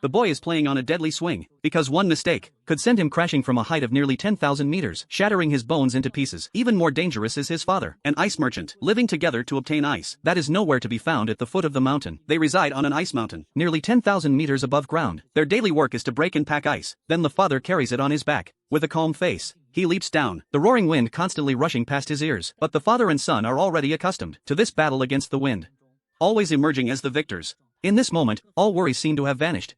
The boy is playing on a deadly swing, because one mistake could send him crashing from a height of nearly 10,000 meters, shattering his bones into pieces. Even more dangerous is his father, an ice merchant, living together to obtain ice that is nowhere to be found at the foot of the mountain. They reside on an ice mountain, nearly 10,000 meters above ground. Their daily work is to break and pack ice, then the father carries it on his back. With a calm face, he leaps down, the roaring wind constantly rushing past his ears. But the father and son are already accustomed to this battle against the wind, always emerging as the victors. In this moment, all worries seem to have vanished.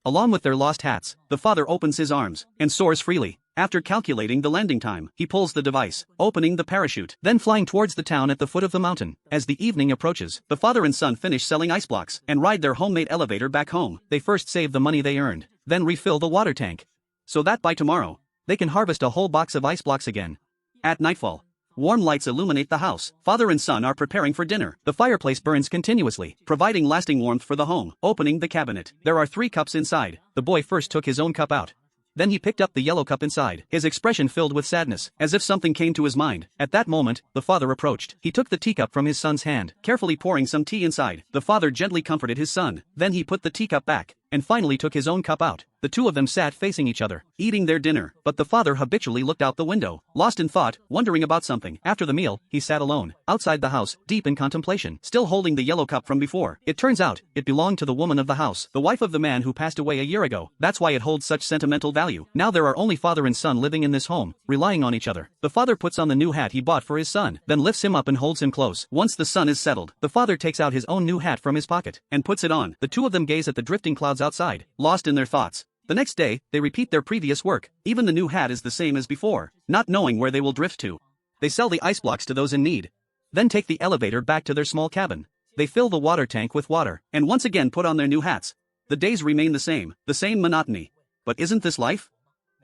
Along with their lost hats, the father opens his arms and soars freely. After calculating the landing time, he pulls the device, opening the parachute, then flying towards the town at the foot of the mountain. As the evening approaches, the father and son finish selling ice blocks and ride their homemade elevator back home. They first save the money they earned, then refill the water tank, so that by tomorrow, they can harvest a whole box of ice blocks again. At nightfall, warm lights illuminate the house. Father and son are preparing for dinner. The fireplace burns continuously, providing lasting warmth for the home. Opening the cabinet, there are 3 cups inside. The boy first took his own cup out. Then he picked up the yellow cup inside, his expression filled with sadness, as if something came to his mind. At that moment, the father approached. He took the teacup from his son's hand, carefully pouring some tea inside. The father gently comforted his son. Then he put the teacup back, and finally took his own cup out. The two of them sat facing each other, eating their dinner, but the father habitually looked out the window, lost in thought, wondering about something. After the meal, he sat alone, outside the house, deep in contemplation, still holding the yellow cup from before. It turns out, it belonged to the woman of the house, the wife of the man who passed away a year ago. That's why it holds such sentimental value. Now there are only father and son living in this home, relying on each other. The father puts on the new hat he bought for his son, then lifts him up and holds him close. Once the son is settled, the father takes out his own new hat from his pocket, and puts it on. The two of them gaze at the drifting clouds outside, lost in their thoughts. The next day, they repeat their previous work. Even the new hat is the same as before, not knowing where they will drift to. They sell the ice blocks to those in need, then take the elevator back to their small cabin. They fill the water tank with water, and once again put on their new hats. The days remain the same monotony. But isn't this life?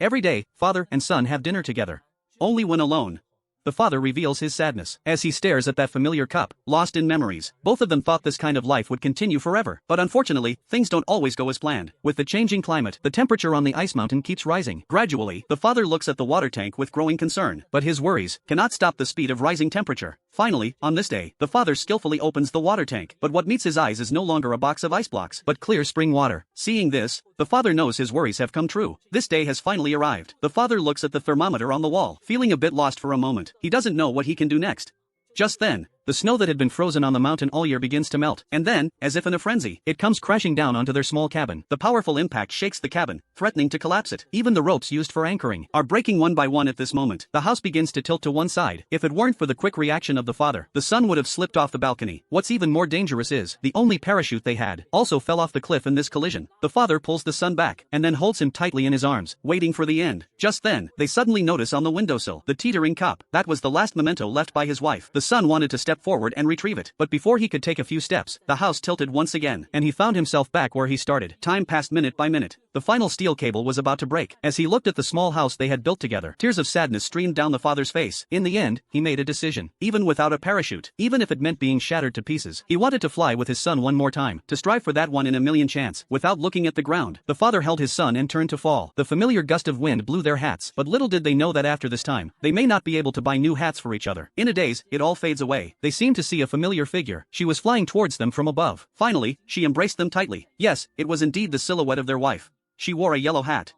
Every day, father and son have dinner together. Only when alone, the father reveals his sadness as he stares at that familiar cup, lost in memories. Both of them thought this kind of life would continue forever, but unfortunately, things don't always go as planned. With the changing climate, the temperature on the ice mountain keeps rising. Gradually, the father looks at the water tank with growing concern, but his worries cannot stop the speed of rising temperature. Finally, on this day, the father skillfully opens the water tank, but what meets his eyes is no longer a box of ice blocks, but clear spring water. Seeing this, the father knows his worries have come true. This day has finally arrived. The father looks at the thermometer on the wall, feeling a bit lost for a moment. He doesn't know what he can do next. Just then, the snow that had been frozen on the mountain all year begins to melt, and then, as if in a frenzy, it comes crashing down onto their small cabin. The powerful impact shakes the cabin, threatening to collapse it. Even the ropes used for anchoring are breaking one by one at this moment. The house begins to tilt to one side. If it weren't for the quick reaction of the father, the son would have slipped off the balcony. What's even more dangerous is, the only parachute they had also fell off the cliff in this collision. The father pulls the son back, and then holds him tightly in his arms, waiting for the end. Just then, they suddenly notice on the windowsill the teetering cup. That was the last memento left by his wife. The son wanted to step forward and retrieve it, but before he could take a few steps, the house tilted once again, and he found himself back where he started. Time passed minute by minute. The final steel cable was about to break. As he looked at the small house they had built together, tears of sadness streamed down the father's face. In the end, he made a decision. Even without a parachute, even if it meant being shattered to pieces, he wanted to fly with his son one more time, to strive for that one in a million chance. Without looking at the ground, the father held his son and turned to fall. The familiar gust of wind blew their hats, but little did they know that after this time, they may not be able to buy new hats for each other. In a daze, it all fades away. They seem to see a familiar figure. She was flying towards them from above. Finally, she embraced them tightly. Yes, it was indeed the silhouette of their wife. She wore a yellow hat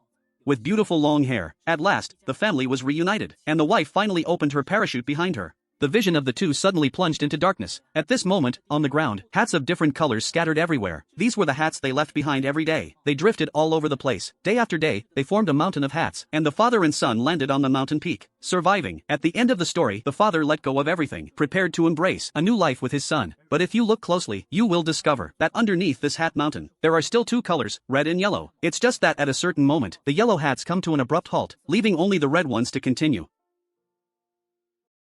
with beautiful long hair. At last, the family was reunited, and the wife finally opened her parachute behind her. The vision of the two suddenly plunged into darkness. At this moment, on the ground, hats of different colors scattered everywhere. These were the hats they left behind every day. They drifted all over the place. Day after day, they formed a mountain of hats, and the father and son landed on the mountain peak, surviving. At the end of the story, the father let go of everything, prepared to embrace a new life with his son. But if you look closely, you will discover that underneath this hat mountain, there are still two colors, red and yellow. It's just that at a certain moment, the yellow hats come to an abrupt halt, leaving only the red ones to continue.